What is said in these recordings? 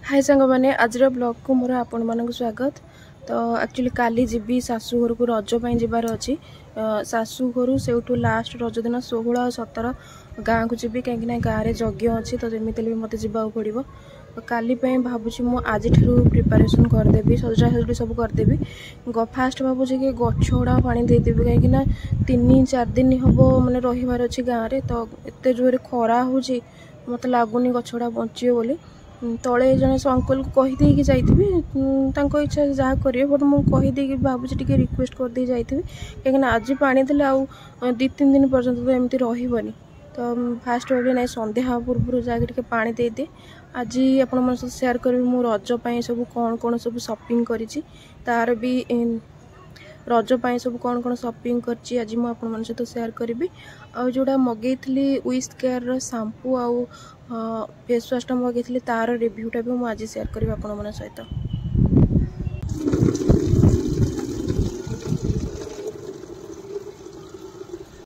हाय सांग मैंने आज ब्लॉग को मोर आपण मानक स्वागत। तो एक्चुअली काली जीवी शाशु घर को रज जबार अच्छी शाशु घर से लास्ट रज दिन 16 और 17 गाँव को जी कहीं गाँव में यज्ञ अच्छी तो जमी भी मत जावाक पड़ो। तो काली भावुँ मु आज प्रिपरेशन करदेवी सजा सजी सब करदेवी। फास्ट भावुँ कि गछ गुड़ा पानी देदेवी कहीं 3-4 दिन हम मैंने रही अच्छी गाँव में। तो एत जोर खरा हो मत लगुनि गछ गुड़ा बचे बोली तले जड़े से अंकल को कहीदे जाइए इच्छा जहाँ करेंगे बट मुझे भावुँ टे रिक्वेस्ट करदे जाइए कहीं आज पानी देले आउ 2-3 दिन पर्यंत तो एमती रही। तो फास्ट भाव ना संध्या पूर्व जाके पानी दे दे। आज आपण मन सहित शेयर करी मु रज सब कौन कौन सब शॉपिंग करी तार भी रज सब कौन कौन शॉपिंग करची आज मुझे आपण मन सहित शेयर करी। आ जोड़ा मगेली विश केयर शैम्पू आउ फेस वाश मगेली तार रिव्यूटा भी मुझे आज शेयर करी आपण मन सहित।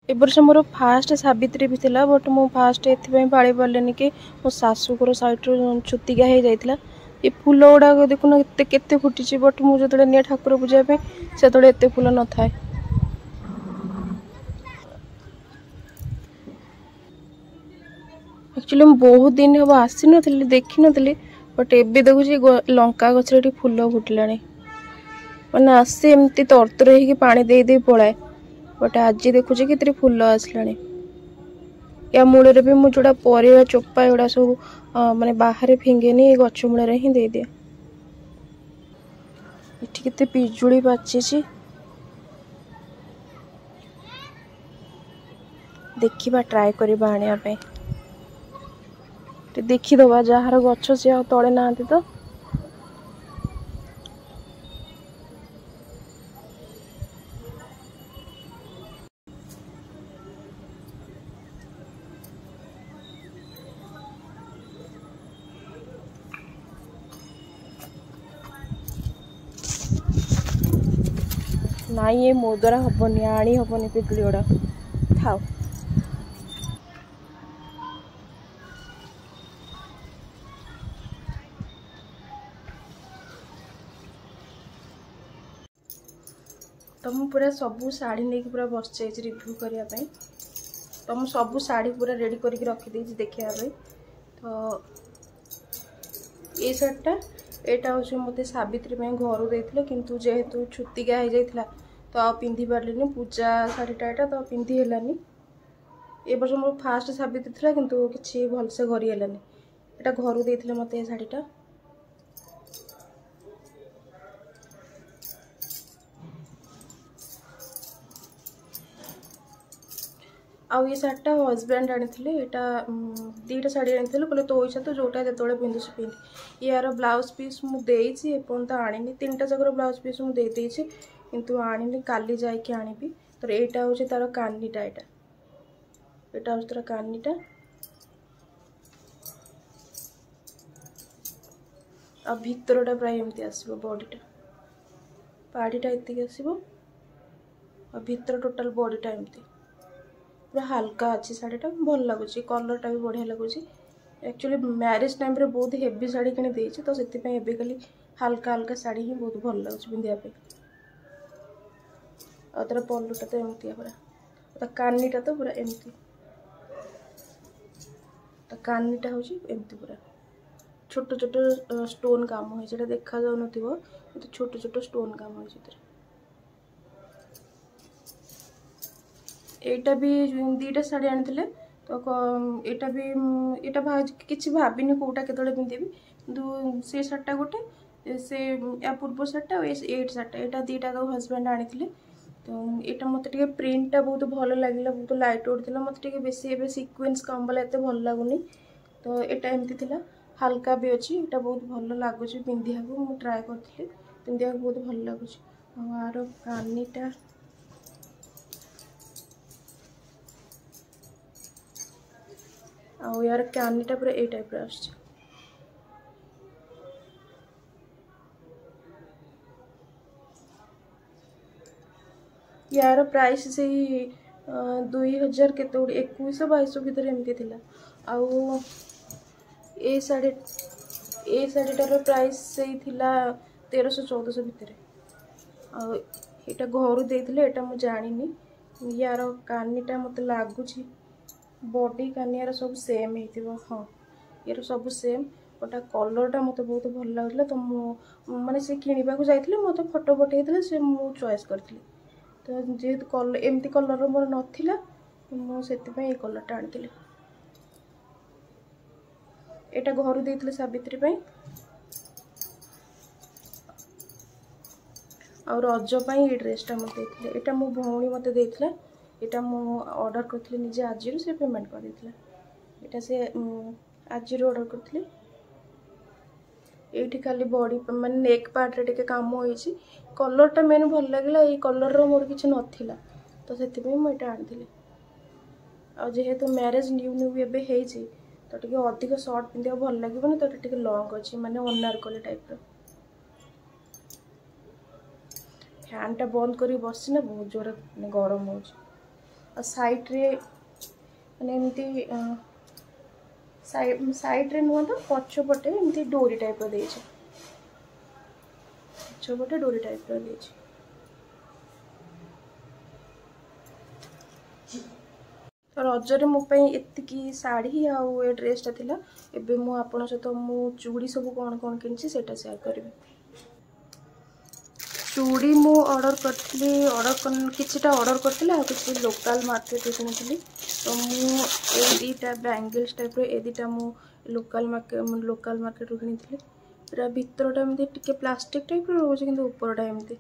ए वर्ष मोर फास्ट सावित्री भी थिला बट मु फास्ट एथि पाड़ी पार्लेनी कि मो शाशुघर साइड छुतिका हो जाता। ये फूल गुड़ाक देखुन केते फुटी बट मुझे जो निये ठाकुर पूजा से एत फूल न था। एक्चुअली मुझे बहुत दिन हम आसी नी देखी नी बट एबे देखुची लंका गचर फूल फुटला मैंने आसे एमती तरतर हो पानी दे दे पलाए बट आज देखुचे कि फूल आसला। या मूल भी मुझे जोड़ा परिवा चोपा एगुड़ा सब माने बाहर फिंगेनी ये गछ मूल ही दे दिए। ये के पिजुड़ी पाची देखा ट्राए करवा आने देखीदबा जार गछ सी तले ना तो ना ये मो द्वारा हेनी आनी हेनी पिजुड़ी गुड़ा था। तो मुझे पूरा सबू शाढ़ी नहीं पूरा बस जाइए रिव्यू करने। तो मुझे सबू शाढ़ी पूरा रेडी करके रखीदे देखापी। तो ये शार्टा यहाँ हूँ मत सावित्री घर देते किंतु जेहेतु छुतिका हो जाता तो आ पिंधि पारे पूजा शाढ़ीटा यहाँ तो पिंधि है। ए वर्ष मोर फास्ट सावित्री था किंतु किसी भलसे घरी है यहाँ घर देते मत ये शाढ़ीटा। आउ ये शाढ़ीटा हजबैंड आनी यहाँ 2टा शाढ़ी आनी कहले तो इच्छा तो जोटा जो पिंधु पिंध। यार ब्लाउज पीस मुझे एपर्त आनी 3टा जगह ब्लाउज पीस मुझे किंतु आनी काली जाकि आनी। तो यहाँ हूँ तार कानीटा यहाँ हूँ तार कानीटा आ भितरटा प्राय एमती आसो बॉडीटा पाड़ीटा एति आसो भितर टोटाल बॉडीटा एमती पूरा हल्का अच्छी शाढ़ीटा भल लगुच कलरटा भी बढ़िया लगुच। एक्चुअली मैरिज टाइम रे बहुत हेवी शाढ़ी किणी देछि तो से खाली हल्का हल्का शाढ़ी ही बहुत भल लगुच पिंधापे। और तार पल्लूटा तो एमती पूरा कानीटा तो पूरा एमती कानीटा हूँ एमती पूरा छोट छोट स्टोन काम हो देखा जाऊन छोट छोट स्टोन काम हो। एटा भी 2टा शाढ़ी आनी तो यहाँ भी यहाँ किसी भाविनी कौटा केतले पिंधेबी किंतु से शार्टा गोटे से या पूर्व शार्टा एट शार्टा यहाँ 2टा तो हजबैंड आनी तो यहाँ मत प्रिंटा बहुत भल लगे बहुत लाइट वेट था मत बेसी सिक्वेन्स काम वाला एत भल लगुनि। तो यहाँ एमती हल्का भी अच्छी यहाँ बहुत भल लगुच पिंधा को ट्राए करी पिंधा बहुत भल लगुच। आर कानीटा आउ यार कानीटा पूरा ए टाइप आस। यार प्राइस से 2000 के 2100-2200 भर एमती आउ ए शाढ़ी ए शाढ़ीटार प्राइस से थिला 1300-1400 भितर। आटा घर देते यहाँ जानी यार कानीटा मत लगुच बॉडी कानियार सब सेम हो। हाँ यार सब सेम गोटा कलरटा मत बहुत भल लगुला तो माने से किणवा को जाइए मत फोटो पठे से मु चॉइस करी तो जेहेतु कलर एमती कलर मोर नाला मुझे ये कलरटा आनी यहाँ घर देते सावित्री आ रज ये ड्रेसटा मत देते यहाँ मो भौणी मत देता यहाँ मु ऑर्डर करती निजे आज से पेमेंट कर देता यहाँ से आज ऑर्डर करी ये खाली बॉडी माने नेक पार्ट रे टिके काम होइछि कलरटा मेन भल लगला ये कलर रो मोर किछ नथिला तो सेति में मु एटा आनथिले आ जेहेतु मैरिज न्यू न्यू एबे हेछि तो टिके अधिक शॉर्ट पिंदिया भल लागिबो तो टिके लॉन्ग अछि माने अनारकली टाइप रो फैन टा बंद करी बसि ना बहुत जोर गरम हो साइड रे माने एमती साइड रे नुह तो पछपटे एमती डोरी टाइप रो देछि पछपटे डोरी टाइप रो देछि तो रजरे मो एतिकी साड़ी आउ ए ड्रेसटा थिला एबे मु आपन सहित मु चूड़ी सब कौन कौन किनछि सेटा शेयर करबी चूड़ी मु ऑर्डर करथली किछटा ऑर्डर करथली आ किछि लोकल मार्केट रे किनथली तो मु ए दीटा बैंगल्स टाइप रो ए दीटा मु लोकल मार्केट रो किनथली पूरा भीतरटा एमती टिके प्लास्टिक टाइप रो होछि किंतु ऊपरटा एमती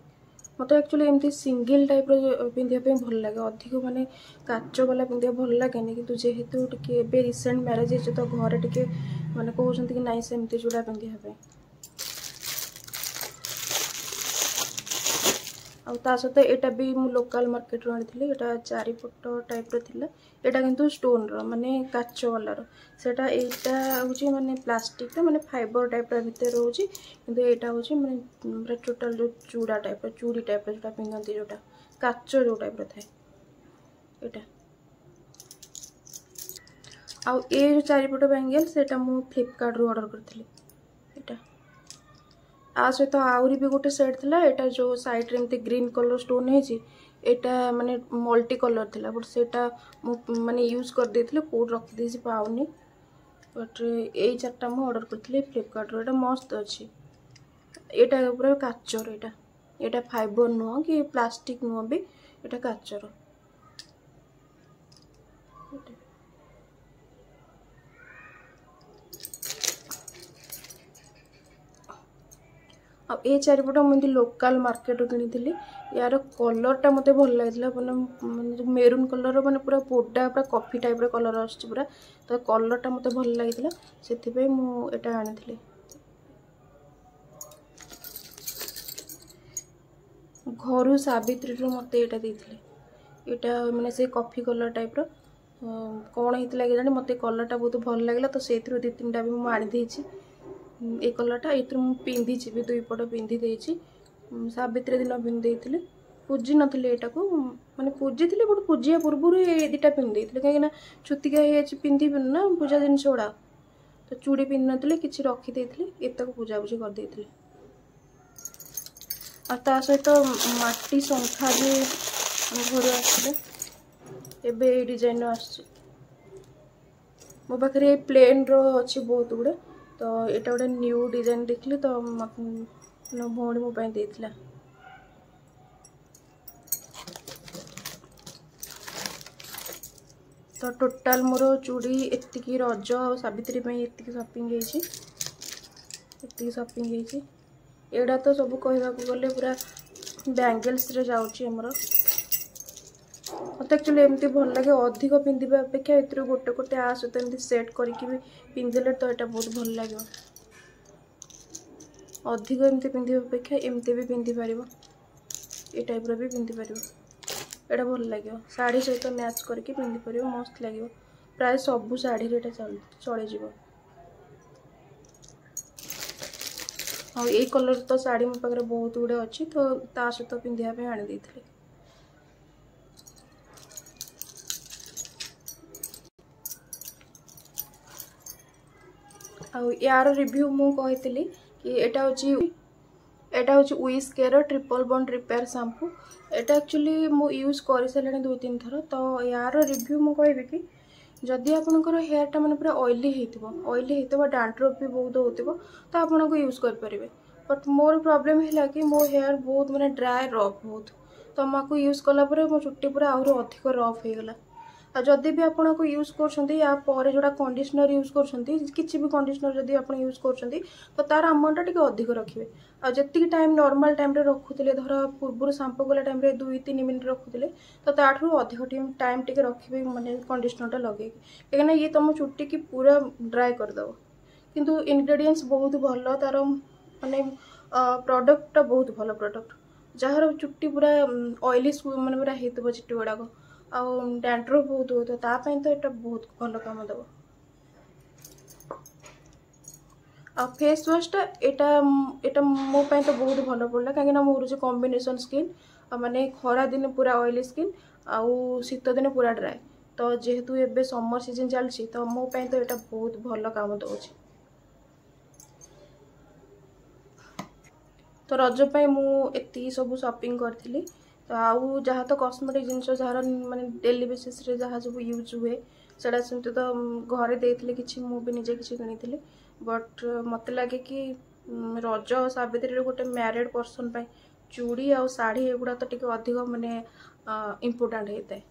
मत एक्चुअली एमती सिंगल टाइप रो पिंधिया पे भल लागे अधिक माने काच वाला पिंधिया भल लागेनी किंतु जेहेतु टिके एबे रिसेंट मैरिज है तो घरे टिके माने कहउछंती कि नाइ सेमती चूड़ा पिंधिया पे आ ता सहित एटा भी मु लोकल मार्केट रो आनी एटा 4 फुट टाइप रो थिला एटा किंतु स्टोन रो माने काच वाला रो सेटा एटा होची माने प्लास्टिक रो माने फाइबर टाइप रो भीतर होची किंतु एटा होची माने पूरा टोटल जो चूड़ा टाइप रो चूड़ी टाइप रो जोटा पिंगंती जोटा काच जो टाइप रो थाए एटा आ ए जो 4 फुट बैंगल सेटा मु फ्लिपकार्ट रो ऑर्डर करथिली एटा आ सहित आहरी भी गोटे सेट थिला एटा जो साइड रे एमती ग्रीन कलर स्टोन हेची एटा माने मल्टी कलर थिला बट सेटा माने यूज कर देथिले कोड रख देसी पाउनी बट ए चारटा मु ऑर्डर करथिले फ्लिपकार्ट रो एटा मस्त अछि एटा पूरा काचर एटा फाइबर नुह कि प्लास्टिक नुह भी एटा काचर अब ए 4 फुट मुझे लोकल मार्केट किनी यार कलरटा मत भल लगे मैंने मेरून कलर मैंने पूरा पोडा पूरा कॉफी टाइप रो कलर आछी पूरा तो कलरटा मत भल लगी से मुझे आनी घर सावित्री रो मत यहाँ मैंने से कॉफी कलर टाइप रो कौन होता है मत कलरटा बहुत भल लगे तो से 2-3टा भी मुझे आनी ए कलरटा ये पिंधि भी 2 पट पिंधि देछि सावित्री दिन पिंधि पूजी नथिले एटा को माने पूजी थिले बट पूजिया पूर्व ए दीटा पिंधि कहीं छुतिका हो पिंधि ना पूजा जिनस गुड़ा तो चूड़ी पिंधि नथिले किछि रखी देथिले एतक पूजा पूजी कर देथिले आ ता सहित माटी संखा भी घर आसले एबे डिजाइन आछि मो पाखे प्लेन रो अच्छी बहुत गुड़े तो यहाँ गोटे न्यू डिजाइन देखली तो भौणी मो देथिला तो टोटाल मोर चूड़ी एतिकी रज सावित्री एतिकी शॉपिंग एड़ा तो सब कहवा गले पूरा बैंगल्स रे जाउची हमर मत एक्चुअली एमती भल लगे अधिक पिंधा अपेक्षा ए गोटे गोटे आ सहित एमती सेट करके भी पिंधले तो यहाँ बहुत भल लगे अधिक एमती पिंधा अपेक्षा एमती भी पिंधि पार ये टाइप भी पिंधि पार यहाँ भल लगे शाढ़ी सहित मैच करके पिंधि पार मस्त लगे प्राय सबू शाढ़ी रे चल हाँ ये कलर तो शाढ़ी मो पाखे बहुत गुड़े अच्छी तो ता सहित पिंधापी आनी देथिले यार रिव्यू मु कही कि एटा हूँ wish care triple bond repair shampoo. एटा एक्चुअली मु यूज कर सारे 2-3 थर। तो यार रिव्यू मु कहि कि जदि आपंकर हेयरटा मैंने पूरा ऑयली होता डैंड्रफ भी बहुत होता तो आपन को यूज करेंगे। बट मोर प्रॉब्लम है कि मो हेयर बहुत मैंने ड्राए रफ बहुत, तो माको यूज कलापर मो चुट्टी पूरा आहरी अधिक रफ हो गला। जदि भी आपन को यूज कर जोड़ा कंडीशनर यूज कर कंडीशनर जदि आप यूज कर तो तार अमाउंट टी अधिक रखिए। जी टाइम नॉर्मल टाइम रखुले धर पूर्व शैम्पू कला टाइम 2-3 मिनट रखुले तो ताठू अधिक टाइम टी रखिए माने कंडीशनर लगे कहीं ये तुम चुट्टी की पूरा ड्राई करदेव। किंतु इंग्रेडिएंट्स बहुत भल तार माने प्रोडक्ट बहुत भल प्रोडक्ट जार चुट्टी पूरा ऑयली माने पूरा होता चुट्टी गुड़ाक डैंड्रफ बहुत होता तापाई तो यहाँ बहुत भल काम दब। फेस वाशटा एटा मो पाई तो बहुत भल पड़ा कहीं मोर जो कॉम्बिनेशन स्किन माने खरा दिन पूरा ऑयली स्किन आउ शीत दिन पूरा ड्राए। तो जेहेतु एबे समर सीजन चलती तो मो पाई तो यहाँ बहुत भल काम दौर। तो रज पाई मुझे सब शॉपिंग करी। तो आउ जहाँ तो कॉस्मेटिक जिनस जार माने डेली बेसिस रे जहाँ सब यूज हुए सेटा सेमती तो घरे देते कि मुझे निजे किसी किनी। बट मत लगे कि रज सावित्री गोटे मैरिड पर्सन पाई चूड़ी आ शाढ़ी एगुड़ा तो टिके अधिक माने इम्पोर्टेंट होता है।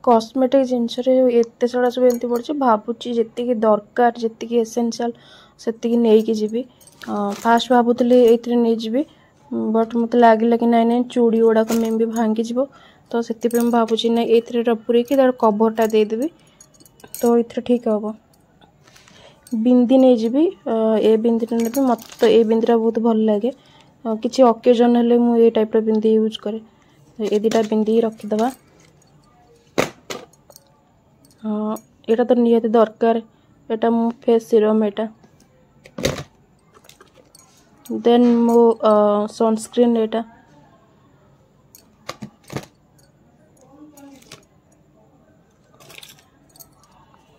कॉस्मेटिक जिनस एत सारा सब एमती पड़े भावुची जी दरकार जी एसेंशियल से नहीं जी। फास्ट भावुली ये नहीं जी बट मत लगे कि नाई चूड़ी गुड़ाक मे भी भांगी तो से भावुची ना ये पूरे कभरटा देदेवी तो ये ठीक हम। बिंदी नहीं जी ए बिंदी ने मत तो ये बिंदीटा बहुत भल लगे किसी ओकेजन हेल्ले मुझे टाइप बिंदी यूज करे तो ये दुटा बिंदी रखीदे। यहाँ तो निहाती दरकार एटा मो फेस सीरम एटा देन मो सनस्क्रीन एटा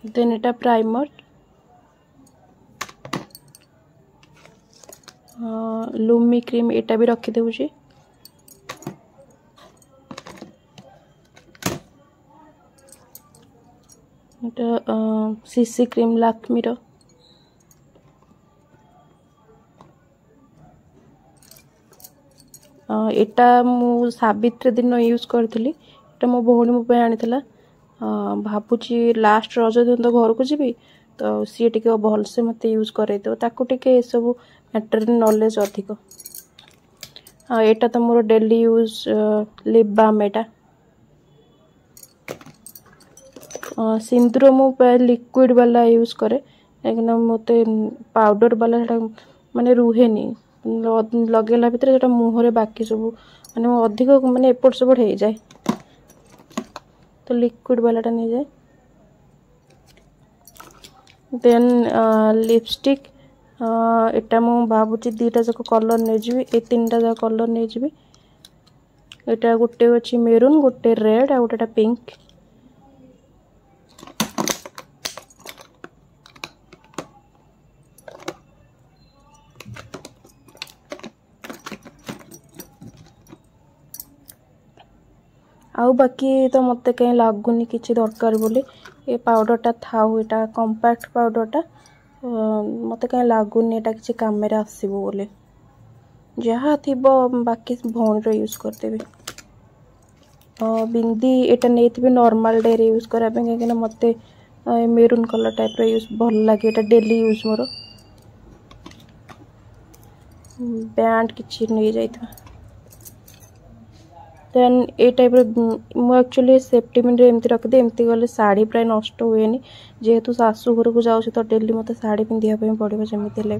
देन एटा प्राइमर लूमी क्रीम एटा भी रखी देउची। सीसी क्रीम लाक्मीर एटा मु सावित्री दिन यूज करी मो भौणी मो आनी भावुची लास्ट रज दिन तो घर को जी तो सी टे भलसे मत यूज कर सब मैटर नॉलेज अधिक। एटा तो मोर डेली यूज लिप बाम एटा सिंदूर मु लिक्विड वाला यूज करे कहीं मत पाउडर वाला माने रुहे लगेला भितर मुहर बाकी सब माने अधिक माने एपट सेपट हो जाए तो लिक्विड वालाटा नहीं जाए। देन लिपस्टिक एटा मु भावुची दीटा जाक कलर नहीं जी ए 3टा जाक कलर नहीं जी। एटा गोटे अच्छी मेरून गोटे रेड आ गोटेटा पिंक। आउ बाकी तो मत कहीं लगुनि कि दरकार बोली ये पाउडरटा थाउ एटा कंपैक्ट पाउडरटा मत कहीं लगुनि एटा किसी काम में आसबो बोले जहाँ थी बाकी भौणीर यूज करदेवी। बिंदी एटा नहीं नॉर्मल डे रे यूज कराया कहीं मत मेरून कलर टाइप यूज भल लगे एटा डेली यूज मोर बैंड किसी नहीं जाइथा। देन ए टाइप मुझे एक्चुअली सेफ्टी पिन एमती रखिदे एमती गले शाढ़ी प्राय नष्ट हुए जेहेतु शाशु घर को जाऊँ तो डेली मत शाढ़ी पिंधापी पड़ो जमीती हेल्ले।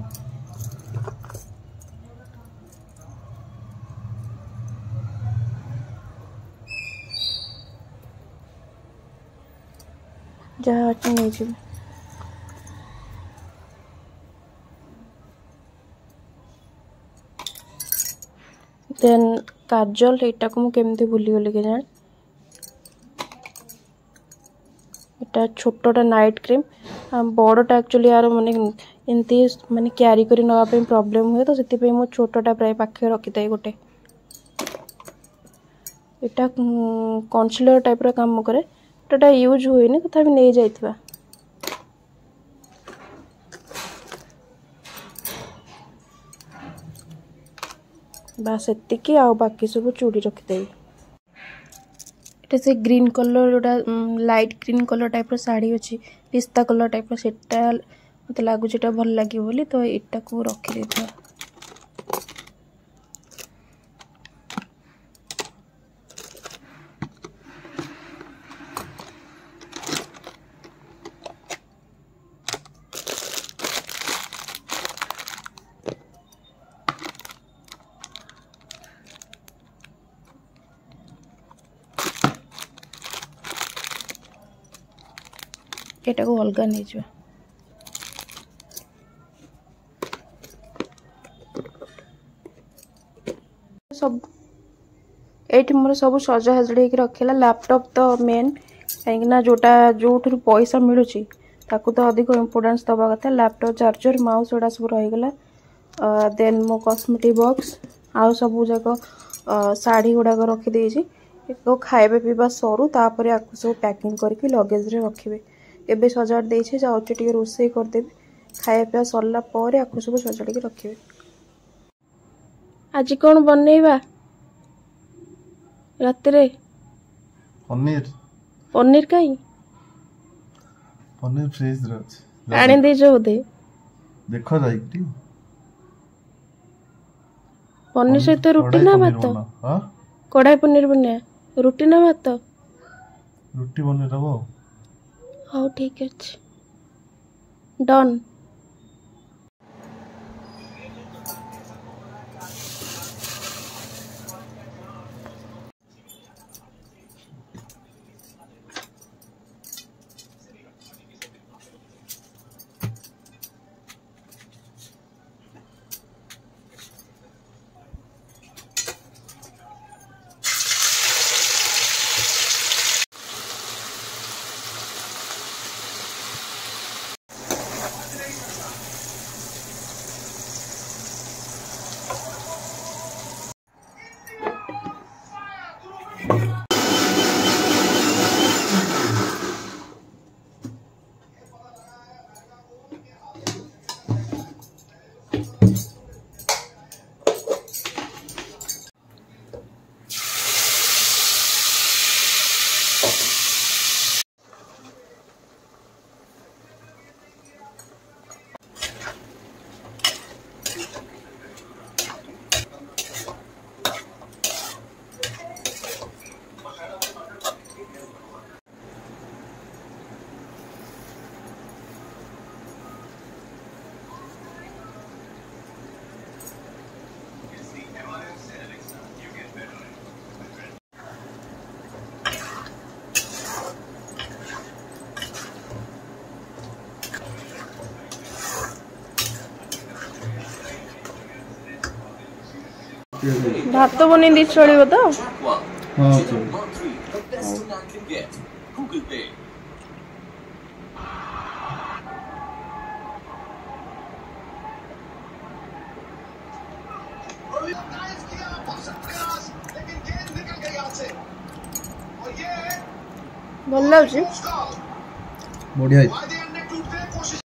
जहाँ अच्छे नहीं जी। देन काजल एटा को मुझे भूलीगली के जान एटा छोटा नाइट क्रीम बड़टा एक्चुअली यार माने एमती माने क्यारी करी नवा पे प्रॉब्लम हुए तो सेति पे मो छोटटा प्राय पाखे रखी थाए गोटे एटा कन्सीलर टाइप रो काम करे एटा यूज होइनी तथापि नै जाइथिबा बस एतिकी आ बाकी सब चूड़ी रखिदेवी एटा से ग्रीन कलर जोटा लाइट ग्रीन कलर टाइप रो साड़ी अछि पिस्ता कलर टाइप रो सेटा मते लागु जेटा भल लागि बोली तो एटा को रखि देथिबा एटा को अलगा नहीं जा सब एठी मोर सब सजा हजड़ी के रखेला लैपटॉप तो मेन कहीं जोटा जो पैसा मिलूची ताकू तो अधिक इम्पोर्टेंस दबा कथा लैपटॉप चार्जर माउस एटा सब रहीगला देन मो कॉस्मेटिक बॉक्स आउ सब जाक साड़ी गुड़ाक रखी देछि खाइबा पीवा सरू तापर आकु सब पैकिंग करके लगेज रे रखिबे एबे सजाड़ देछि जाउछि टिके रोसई कर देबे खाया पिया सरला पर आकु सब सजाड़ के रखिबे आज कोन बनेबा रात रे पनीर पनीर काई पनीर फ्रीज रे अछि आने दे जो दे देखो जाइटी पनीर से तो रोटी ना भात हां कढ़ाई पनीर बने रोटी ना भात रोटी बने रहो हाँ ठीक है डन भात बने दी चलिबो तो हां चल भल लाଗୁଛି बढ़िया